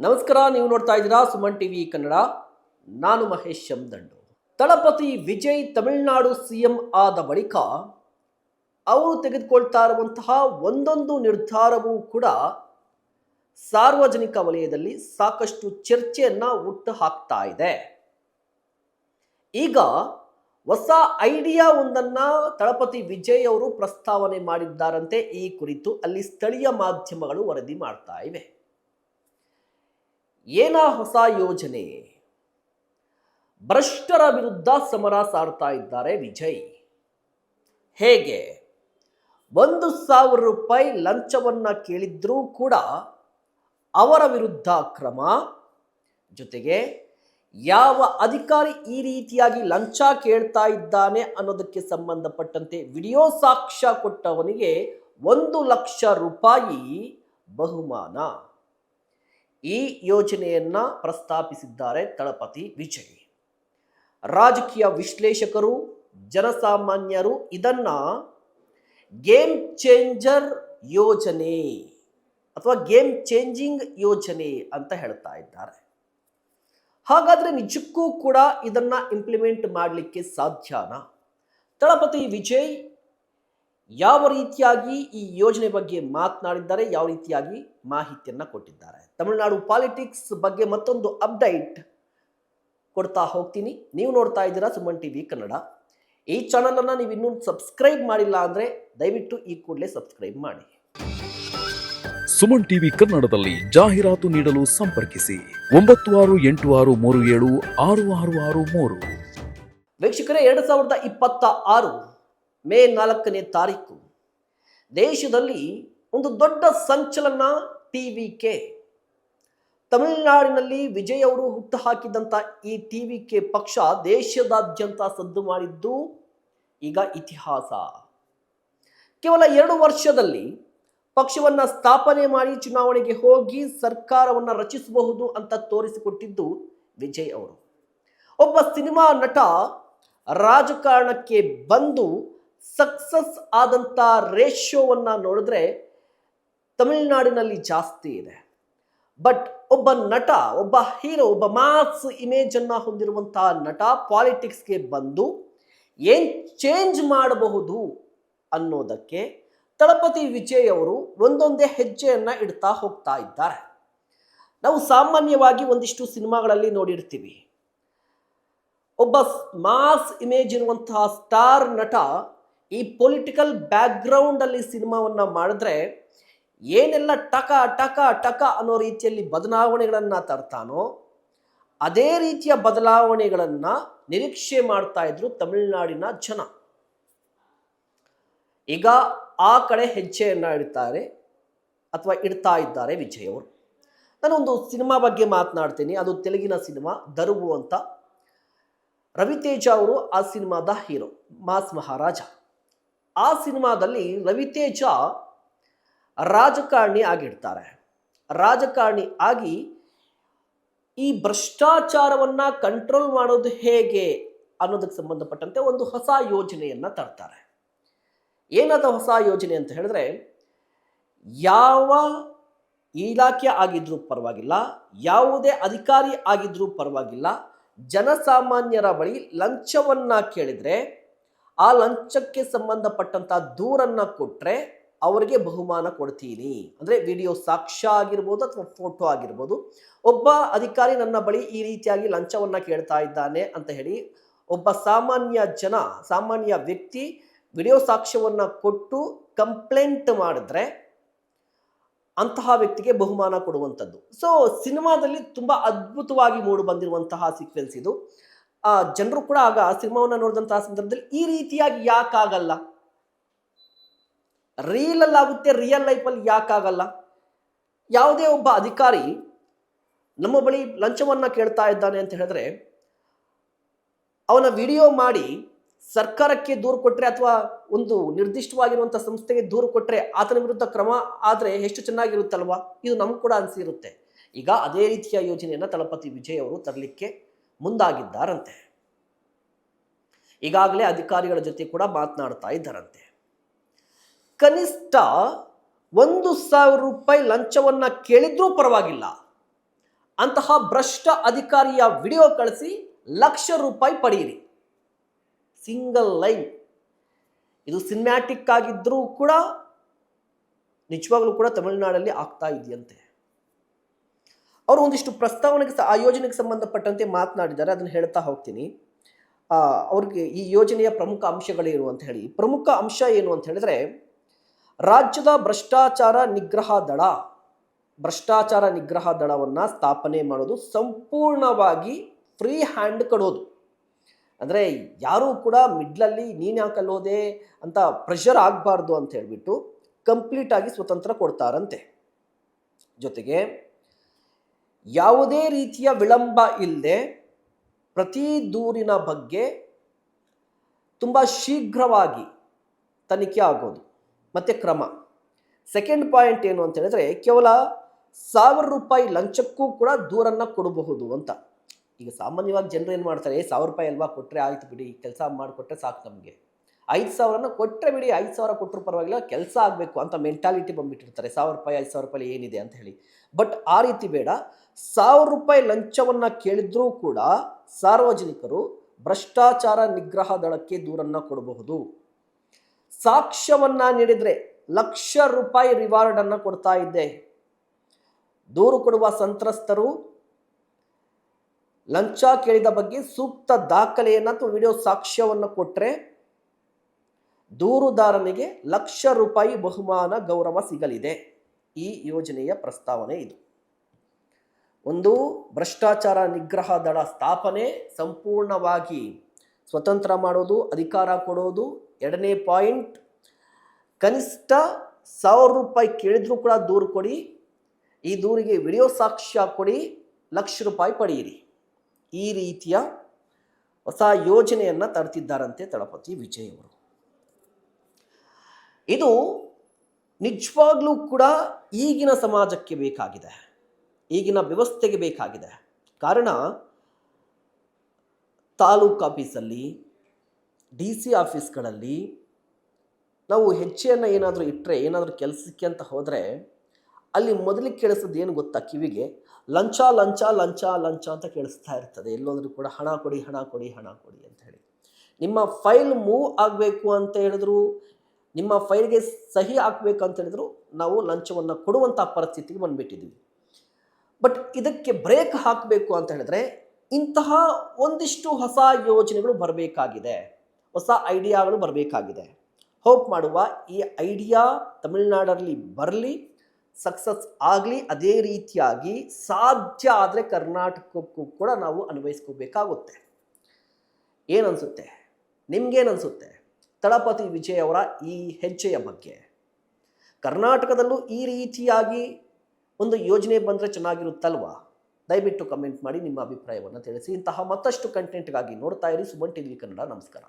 ನಮಸ್ಕಾರ, ನೀವು ನೋಡ್ತಾ ಇದ್ದೀರಾ ಸುಮನ್ ಟಿವಿ ಕನ್ನಡ. ನಾನು ಮಹೇಶ್ ದಂಡು. ತಳಪತಿ ವಿಜಯ್ ತಮಿಳುನಾಡು ಸಿಎಂ ಆದ ಬಳಿಕ ಅವರು ತೆಗೆದುಕೊಳ್ತಾ ಇರುವಂತಹ ಒಂದೊಂದು ನಿರ್ಧಾರವೂ ಕೂಡ ಸಾರ್ವಜನಿಕ ವಲಯದಲ್ಲಿ ಸಾಕಷ್ಟು ಚರ್ಚೆಯನ್ನ ಹುಟ್ಟು ಹಾಕ್ತಾ ಇದೆ. ಈಗ ಹೊಸ ಐಡಿಯಾ ಒಂದನ್ನ ತಳಪತಿ ವಿಜಯ್ ಅವರು ಪ್ರಸ್ತಾವನೆ ಮಾಡಿದ್ದಾರಂತೆ. ಈ ಕುರಿತು ಅಲ್ಲಿ ಸ್ಥಳೀಯ ಮಾಧ್ಯಮಗಳು ವರದಿ ಮಾಡ್ತಾ ಇವೆ. ಏನ ಹೊಸ ಯೋಜನೆ? ಭ್ರಷ್ಟರ ವಿರುದ್ಧ ಸಮರ ಸಾರ್ತಾ ಇದ್ದಾರೆ ವಿಜಯ್. ಹೇಗೆ? 1,000 ರೂಪಾಯಿ ಲಂಚವನ್ನ ಕೇಳಿದ್ರೂ ಕೂಡ ಅವರ ವಿರುದ್ಧ ಕ್ರಮ. ಜೊತೆಗೆ ಯಾವ ಅಧಿಕಾರಿ ಈ ರೀತಿಯಾಗಿ ಲಂಚ ಕೇಳ್ತಾ ಇದ್ದಾನೆ ಅನ್ನೋದಕ್ಕೆ ಸಂಬಂಧಪಟ್ಟಂತೆ ವಿಡಿಯೋ ಸಾಕ್ಷ್ಯ ಕೊಟ್ಟವನಿಗೆ 1,00,000 ರೂಪಾಯಿ ಬಹುಮಾನ. ಈ ಯೋಜನೆಯನ್ನ ಪ್ರಸ್ತಾಪಿಸಿದ್ದಾರೆ ತಳಪತಿ ವಿಜಯ್. ರಾಜಕೀಯ ವಿಶ್ಲೇಷಕರು, ಜನಸಾಮಾನ್ಯರು ಇದನ್ನ ಗೇಮ್ ಚೇಂಜರ್ ಯೋಜನೆ ಅಥವಾ ಗೇಮ್ ಚೇಂಜಿಂಗ್ ಯೋಜನೆ ಅಂತ ಹೇಳ್ತಾ ಇದ್ದಾರೆ. ಹಾಗಾದ್ರೆ ನಿಜಕ್ಕೂ ಕೂಡ ಇದನ್ನ ಇಂಪ್ಲಿಮೆಂಟ್ ಮಾಡಲಿಕ್ಕೆ ಸಾಧ್ಯನಾ? ತಳಪತಿ ವಿಜಯ್ ಯಾವ ರೀತಿಯಾಗಿ ಈ ಯೋಜನೆ ಬಗ್ಗೆ ಮಾತನಾಡಿದ್ದಾರೆ, ಯಾವ ರೀತಿಯಾಗಿ ಮಾಹಿತಿಯನ್ನ ಕೊಟ್ಟಿದ್ದಾರೆ? ತಮಿಳುನಾಡು ಪಾಲಿಟಿಕ್ಸ್ ಬಗ್ಗೆ ಮತ್ತೊಂದು ಅಪ್ಡೇಟ್ ಕೊಡ್ತಾ ಹೋಗ್ತೀನಿ. ನೀವು ನೋಡ್ತಾ ಇದ್ದೀರಾ ಸುಮನ್ ಟಿವಿ ಕನ್ನಡ. ಈ ಚಾನಲ್ ಅನ್ನ ನೀವು ಇನ್ನೂ ಸಬ್ಸ್ಕ್ರೈಬ್ ಮಾಡಿಲ್ಲ ಅಂದ್ರೆ ದಯವಿಟ್ಟು ಈ ಕೂಡಲೇ ಸಬ್ಸ್ಕ್ರೈಬ್ ಮಾಡಿ. ಸುಮನ್ ಟಿವಿ ಕನ್ನಡದಲ್ಲಿ ಜಾಹೀರಾತು ನೀಡಲು ಸಂಪರ್ಕಿಸಿ 9686376663. ವೀಕ್ಷಕರೇ, 2026 ಮೇ 4ನೇ ತಾರೀಕು ದೇಶದಲ್ಲಿ ಒಂದು ದೊಡ್ಡ ಸಂಚಲನ. ಟಿವಿಕೆ ತಮಿಳುನಾಡಿನಲ್ಲಿ ವಿಜಯ್ ಅವರು ಹುಟ್ಟು ಹಾಕಿದಂಥ ಈ ಟಿವಿಕೆ ಪಕ್ಷ ದೇಶದಾದ್ಯಂತ ಸದ್ದು ಮಾಡಿದ್ದು ಈಗ ಇತಿಹಾಸ. ಕೇವಲ 2 ವರ್ಷದಲ್ಲಿ ಪಕ್ಷವನ್ನ ಸ್ಥಾಪನೆ ಮಾಡಿ ಚುನಾವಣೆಗೆ ಹೋಗಿ ಸರ್ಕಾರವನ್ನ ರಚಿಸಬಹುದು ಅಂತ ತೋರಿಸಿಕೊಟ್ಟಿದ್ದು ವಿಜಯ್ ಅವರು. ಒಬ್ಬ ಸಿನಿಮಾ ನಟ ರಾಜಕಾರಣಕ್ಕೆ ಬಂದು ಸಕ್ಸಸ್ ಆದಂಥ ರೇಷಿಯೋವನ್ನ ನೋಡಿದ್ರೆ ತಮಿಳುನಾಡಿನಲ್ಲಿ ಜಾಸ್ತಿ ಇದೆ. ಬಟ್ ಒಬ್ಬ ನಟ, ಒಬ್ಬ ಹೀರೋ, ಒಬ್ಬ ಮಾಸ್ ಇಮೇಜ್ ಅನ್ನ ಹೊಂದಿರುವಂತಹ ನಟ ಪಾಲಿಟಿಕ್ಸ್ಗೆ ಬಂದು ಏನ್ ಚೇಂಜ್ ಮಾಡಬಹುದು ಅನ್ನೋದಕ್ಕೆ ತಳಪತಿ ವಿಜಯ್ ಅವರು ಒಂದೊಂದೇ ಹೆಜ್ಜೆಯನ್ನ ಇಡ್ತಾ ಹೋಗ್ತಾ ಇದ್ದಾರೆ. ನಾವು ಸಾಮಾನ್ಯವಾಗಿ ಒಂದಿಷ್ಟು ಸಿನಿಮಾಗಳಲ್ಲಿ ನೋಡಿರ್ತೀವಿ, ಒಬ್ಬ ಮಾಸ್ ಇಮೇಜ್ ಇರುವಂತಹ ಸ್ಟಾರ್ ನಟ ಈ ಪೊಲಿಟಿಕಲ್ ಬ್ಯಾಕ್ಗ್ರೌಂಡ್ ಅಲ್ಲಿ ಸಿನಿಮಾವನ್ನ ಮಾಡಿದ್ರೆ ಏನೆಲ್ಲ ಟಕ ಟಕ ಟಕ ಅನ್ನೋ ರೀತಿಯಲ್ಲಿ ಬದಲಾವಣೆಗಳನ್ನ ತರ್ತಾನೋ ಅದೇ ರೀತಿಯ ಬದಲಾವಣೆಗಳನ್ನ ನಿರೀಕ್ಷೆ ಮಾಡ್ತಾ ಇದ್ರು ತಮಿಳುನಾಡಿನ ಜನ. ಈಗ ಆ ಕಡೆ ಹೆಜ್ಜೆಯನ್ನ ಇಡ್ತಾರೆ ಅಥವಾ ಇಡ್ತಾ ಇದ್ದಾರೆ ವಿಜಯ್ ಅವರು. ನಾನೊಂದು ಸಿನಿಮಾ ಬಗ್ಗೆ ಮಾತನಾಡ್ತೀನಿ. ಅದು ತೆಲುಗಿನ ಸಿನಿಮಾ ದರುವು ಅಂತ. ರವಿತೇಜ ಅವರು ಆ ಸಿನಿಮಾದ ಹೀರೋ, ಮಾಸ್ ಮಹಾರಾಜ. ಆ ಸಿನಿಮಾದಲ್ಲಿ ರವಿತೇಜ ರಾಜಕಾರಣಿ ಆಗಿರ್ತಾರೆ. ರಾಜಕಾರಣಿ ಆಗಿ ಈ ಭ್ರಷ್ಟಾಚಾರವನ್ನ ಕಂಟ್ರೋಲ್ ಮಾಡೋದು ಹೇಗೆ ಅನ್ನೋದಕ್ಕೆ ಸಂಬಂಧಪಟ್ಟಂತೆ ಒಂದು ಹೊಸ ಯೋಜನೆಯನ್ನ ತರ್ತಾರೆ. ಏನದ ಹೊಸ ಯೋಜನೆ ಅಂತ ಹೇಳಿದ್ರೆ, ಯಾವ ಇಲಾಖೆ ಆಗಿದ್ರೂ ಪರವಾಗಿಲ್ಲ, ಯಾವುದೇ ಅಧಿಕಾರಿ ಆಗಿದ್ರೂ ಪರವಾಗಿಲ್ಲ, ಜನಸಾಮಾನ್ಯರ ಬಳಿ ಲಂಚವನ್ನ ಕೇಳಿದ್ರೆ ಆ ಲಂಚಕ್ಕೆ ಸಂಬಂಧಪಟ್ಟಂತ ದೂರನ್ನ ಕೊಟ್ರೆ ಅವರಿಗೆ ಬಹುಮಾನ ಕೊಡ್ತೀನಿ. ಅಂದರೆ ವಿಡಿಯೋ ಸಾಕ್ಷ್ಯ ಆಗಿರ್ಬೋದು ಅಥವಾ ಫೋಟೋ ಆಗಿರ್ಬೋದು. ಒಬ್ಬ ಅಧಿಕಾರಿ ನನ್ನ ಬಳಿ ಈ ರೀತಿಯಾಗಿ ಲಂಚವನ್ನ ಕೇಳ್ತಾ ಇದ್ದಾನೆ ಅಂತ ಹೇಳಿ ಒಬ್ಬ ಸಾಮಾನ್ಯ ವ್ಯಕ್ತಿ ವಿಡಿಯೋ ಸಾಕ್ಷ್ಯವನ್ನ ಕೊಟ್ಟು ಕಂಪ್ಲೇಂಟ್ ಮಾಡಿದ್ರೆ ಅಂತಹ ವ್ಯಕ್ತಿಗೆ ಬಹುಮಾನ ಕೊಡುವಂಥದ್ದು. ಸೊ ಸಿನಿಮಾದಲ್ಲಿ ತುಂಬಾ ಅದ್ಭುತವಾಗಿ ಮೂಡಿ ಬಂದಿರುವಂತಹ ಸೀಕ್ವೆನ್ಸ್ ಇದು. ಜನರು ಕೂಡ ಆಗ ಸಿನಿಮಾವನ್ನ ನೋಡಿದಂತಹ ಸಂದರ್ಭದಲ್ಲಿ ಈ ರೀತಿಯಾಗಿ ಯಾಕಾಗಲ್ಲ, ರೀಲ್ ಅಲ್ಲಿ ಆಗುತ್ತೆ, ರಿಯಲ್ ಲೈಫಲ್ಲಿ ಯಾಕಾಗಲ್ಲ? ಯಾವುದೇ ಒಬ್ಬ ಅಧಿಕಾರಿ ನಮ್ಮ ಬಳಿ ಲಂಚವನ್ನ ಕೇಳ್ತಾ ಇದ್ದಾನೆ ಅಂತ ಹೇಳಿದ್ರೆ ಅವನ ವಿಡಿಯೋ ಮಾಡಿ ಸರ್ಕಾರಕ್ಕೆ ದೂರು ಕೊಟ್ಟರೆ ಅಥವಾ ಒಂದು ನಿರ್ದಿಷ್ಟವಾಗಿರುವಂತಹ ಸಂಸ್ಥೆಗೆ ದೂರು ಕೊಟ್ಟರೆ ಆತನ ವಿರುದ್ಧ ಕ್ರಮ ಆದರೆ ಎಷ್ಟು ಚೆನ್ನಾಗಿರುತ್ತಲ್ವಾ? ಇದು ನಮ್ಗೆ ಕೂಡ ಅನಿಸಿರುತ್ತೆ. ಈಗ ಅದೇ ರೀತಿಯ ಯೋಜನೆಯನ್ನ ತಳಪತಿ ವಿಜಯ್ ಅವರು ತರಲಿಕ್ಕೆ ಮುಂದಾಗಿದ್ದಾರಂತೆ. ಈಗಾಗಲೇ ಅಧಿಕಾರಿಗಳ ಜೊತೆ ಕೂಡ ಮಾತನಾಡ್ತಾ ಇದ್ದಾರಂತೆ. ಕನಿಷ್ಠ 1,000 ರೂಪಾಯಿ ಲಂಚವನ್ನ ಕೇಳಿದ್ರೂ ಪರವಾಗಿಲ್ಲ, ಅಂತಹ ಭ್ರಷ್ಟ ಅಧಿಕಾರಿಯ ವಿಡಿಯೋ ಕಳಿಸಿ ₹1,00,000 ಪಡೆಯಿರಿ. Single line. ಇದು ಸಿನಿಮ್ಯಾಟಿಕ್ ಆಗಿದ್ದರೂ ಕೂಡ ನಿಜವಾಗ್ಲೂ ಕೂಡ ತಮಿಳುನಾಡಲ್ಲಿ ಆಗ್ತಾ ಇದೆಯಂತೆ. ಅವರು ಒಂದಿಷ್ಟು ಪ್ರಸ್ತಾವನೆಗೆ ಆ ಯೋಜನೆಗೆ ಸಂಬಂಧಪಟ್ಟಂತೆ ಮಾತನಾಡಿದ್ದಾರೆ. ಅದನ್ನು ಹೇಳ್ತಾ ಹೋಗ್ತೀನಿ. ಅವ್ರಿಗೆ ಈ ಯೋಜನೆಯ ಪ್ರಮುಖ ಅಂಶಗಳೇನು ಅಂತ ಹೇಳಿ. ಪ್ರಮುಖ ಅಂಶ ಏನು ಅಂತ ಹೇಳಿದ್ರೆ, ರಾಜ್ಯದ ಭ್ರಷ್ಟಾಚಾರ ನಿಗ್ರಹ ದಳವನ್ನು ಸ್ಥಾಪನೆ ಮಾಡೋದು, ಸಂಪೂರ್ಣವಾಗಿ ಫ್ರೀ ಹ್ಯಾಂಡ್ ಕೊಡೋದು. ಅಂದರೆ ಯಾರೂ ಕೂಡ ಮಿಡ್ಲಲ್ಲಿ ನೀನು ಯಾಕೆ ಅಲ್ಲೋದೆ ಅಂತ ಪ್ರೆಷರ್ ಆಗಬಾರ್ದು ಅಂತ ಹೇಳಿಬಿಟ್ಟು ಕಂಪ್ಲೀಟಾಗಿ ಸ್ವತಂತ್ರ ಕೊಡ್ತಾರಂತೆ. ಜೊತೆಗೆ ಯಾವುದೇ ರೀತಿಯ ವಿಳಂಬ ಇಲ್ಲದೆ ಪ್ರತಿ ದೂರಿನ ಬಗ್ಗೆ ತುಂಬ ಶೀಘ್ರವಾಗಿ ತನಿಖೆ ಆಗೋದು ಮತ್ತು ಕ್ರಮ. ಸೆಕೆಂಡ್ ಪಾಯಿಂಟ್ ಏನು ಅಂತ ಹೇಳಿದ್ರೆ, ಕೇವಲ ₹1,000 ಲಂಚಕ್ಕೂ ಕೂಡ ದೂರನ್ನು ಕೊಡಬಹುದು ಅಂತ. ಈಗ ಸಾಮಾನ್ಯವಾಗಿ ಜನರು ಏನು ಮಾಡ್ತಾರೆ, ₹1,000 ಅಲ್ವಾ, ಕೊಟ್ಟರೆ ಆಯ್ತು ಬಿಡಿ, ಕೆಲಸ ಮಾಡಿಕೊಟ್ರೆ ಸಾಕು, ನಮಗೆ 5,000 ಕೊಟ್ಟರೆ ಬಿಡಿ, 5,000 ಕೊಟ್ಟರು ಪರವಾಗಿಲ್ಲ, ಕೆಲಸ ಆಗಬೇಕು ಅಂತ ಮೆಂಟಾಲಿಟಿ ಬಂದುಬಿಟ್ಟಿರ್ತಾರೆ. ₹1,000 ₹5,000 ಏನಿದೆ ಅಂತ ಹೇಳಿ. ಬಟ್ ಆ ರೀತಿ ಬೇಡ. ₹1,000 ಲಂಚವನ್ನು ಕೇಳಿದ್ರೂ ಕೂಡ ಸಾರ್ವಜನಿಕರು ಭ್ರಷ್ಟಾಚಾರ ನಿಗ್ರಹ ದಳಕ್ಕೆ ದೂರನ್ನು ಕೊಡಬಹುದು. ಸಾಕ್ಷ್ಯವನ್ನು ನೀಡಿದರೆ ₹1,00,000 ರಿವಾರ್ಡನ್ನು ಕೊಡ್ತಾ ಇದ್ದೆ. ದೂರು ಕೊಡುವ ಸಂತ್ರಸ್ತರು ಲಂಚ ಕೇಳಿದ ಬಗ್ಗೆ ಸೂಕ್ತ ದಾಖಲೆಯನ್ನು ಅಥವಾ ವಿಡಿಯೋ ಸಾಕ್ಷ್ಯವನ್ನು ಕೊಟ್ಟರೆ ದೂರುದಾರನಿಗೆ ₹1,00,000 ಬಹುಮಾನ ಗೌರವ ಸಿಗಲಿದೆ. ಈ ಯೋಜನೆಯ ಪ್ರಸ್ತಾವನೆ ಇದು. ಒಂದು, ಭ್ರಷ್ಟಾಚಾರ ನಿಗ್ರಹ ದಳ ಸ್ಥಾಪನೆ, ಸಂಪೂರ್ಣವಾಗಿ ಸ್ವತಂತ್ರ ಮಾಡೋದು, ಅಧಿಕಾರ ಕೊಡೋದು. ಎರಡನೇ ಪಾಯಿಂಟ್, ಕನಿಷ್ಠ ₹1,000 ಕೇಳಿದ್ರೂ ಕೂಡ ದೂರು ಕೊಡಿ, ಈ ದೂರಿಗೆ ವಿಡಿಯೋ ಸಾಕ್ಷ್ಯ ಕೊಡಿ, ₹1,00,000 ಪಡೆಯಿರಿ. ಈ ರೀತಿಯ ಹೊಸ ಯೋಜನೆಯನ್ನು ತರ್ತಿದ್ದಾರಂತೆ ದಳಪತಿ ವಿಜಯ್ ಅವರು. ಇದು ನಿಜವಾಗ್ಲೂ ಕೂಡ ಈಗಿನ ಸಮಾಜಕ್ಕೆ ಬೇಕಾಗಿದೆ, ಈಗಿನ ವ್ಯವಸ್ಥೆಗೆ ಬೇಕಾಗಿದೆ. ಕಾರಣ, ತಾಲೂಕು ಆಫೀಸಲ್ಲಿ, DC ಆಫೀಸ್ಗಳಲ್ಲಿ ನಾವು ಹೆಜ್ಜೆಯನ್ನು ಏನಾದರೂ ಇಟ್ಟರೆ, ಏನಾದರೂ ಕೆಲಸಕ್ಕೆ ಅಂತ ಹೋದರೆ, ಅಲ್ಲಿ ಮೊದಲಿಗೆ ಕೇಳಿಸೋದು ಏನು ಗೊತ್ತಾ, ಕಿವಿಗೆ ಲಂಚ ಲಂಚ ಲಂಚ ಲಂಚ ಅಂತ ಕೇಳಿಸ್ತಾ ಇರ್ತದೆ. ಎಲ್ಲೋದ್ರೂ ಕೂಡ ಹಣ ಕೊಡಿ ಹಣ ಕೊಡಿ ಹಣ ಕೊಡಿ ಅಂತ ಹೇಳಿ. ನಿಮ್ಮ ಫೈಲ್ ಮೂವ್ ಆಗಬೇಕು ಅಂತ ಹೇಳಿದ್ರು, ನಿಮ್ಮ ಫೈಲ್ಗೆ ಸಹಿ ಹಾಕಬೇಕು ಅಂತ ಹೇಳಿದ್ರು, ನಾವು ಲಂಚವನ್ನು ಕೊಡುವಂಥ ಪರಿಸ್ಥಿತಿಗೆ ಬಂದುಬಿಟ್ಟಿದ್ದೀವಿ. ಬಟ್ ಇದಕ್ಕೆ ಬ್ರೇಕ್ ಹಾಕಬೇಕು ಅಂತ ಹೇಳಿದ್ರೆ ಇಂತಹ ಒಂದಿಷ್ಟು ಹೊಸ ಯೋಜನೆಗಳು ಬರಬೇಕಾಗಿದೆ, ಹೊಸ ಐಡಿಯಾಗಳು ಬರಬೇಕಾಗಿದೆ. ಹೋಪ್ ಮಾಡುವ ಈ ಐಡಿಯಾ ತಮಿಳುನಾಡಲ್ಲಿ ಬರಲಿ, ಸಕ್ಸಸ್ ಆಗಲಿ. ಅದೇ ರೀತಿಯಾಗಿ ಸಾಧ್ಯ ಆದರೆ ಕರ್ನಾಟಕಕ್ಕೂ ಕೂಡ ನಾವು ಅನ್ವಯಿಸ್ಕೋಬೇಕಾಗುತ್ತೆ. ಏನನ್ಸುತ್ತೆ ನಿಮ್ಗೇನನ್ಸುತ್ತೆ ದಳಪತಿ ವಿಜಯ್ ಅವರ ಈ ಹೆಜ್ಜೆಯ ಬಗ್ಗೆ? ಕರ್ನಾಟಕದಲ್ಲೂ ಈ ರೀತಿಯಾಗಿ ಒಂದು ಯೋಜನೆ ಬಂದರೆ ಚೆನ್ನಾಗಿರುತ್ತಲ್ವಾ? ದಯವಿಟ್ಟು ಕಮೆಂಟ್ ಮಾಡಿ ನಿಮ್ಮ ಅಭಿಪ್ರಾಯವನ್ನು ತಿಳಿಸಿ. ಇಂತಹ ಮತ್ತಷ್ಟು ಕಂಟೆಂಟ್ಗಾಗಿ ನೋಡ್ತಾ ಇರಿ ಸುಮನ್ ಟಿವಿ ಕನ್ನಡ. ನಮಸ್ಕಾರ.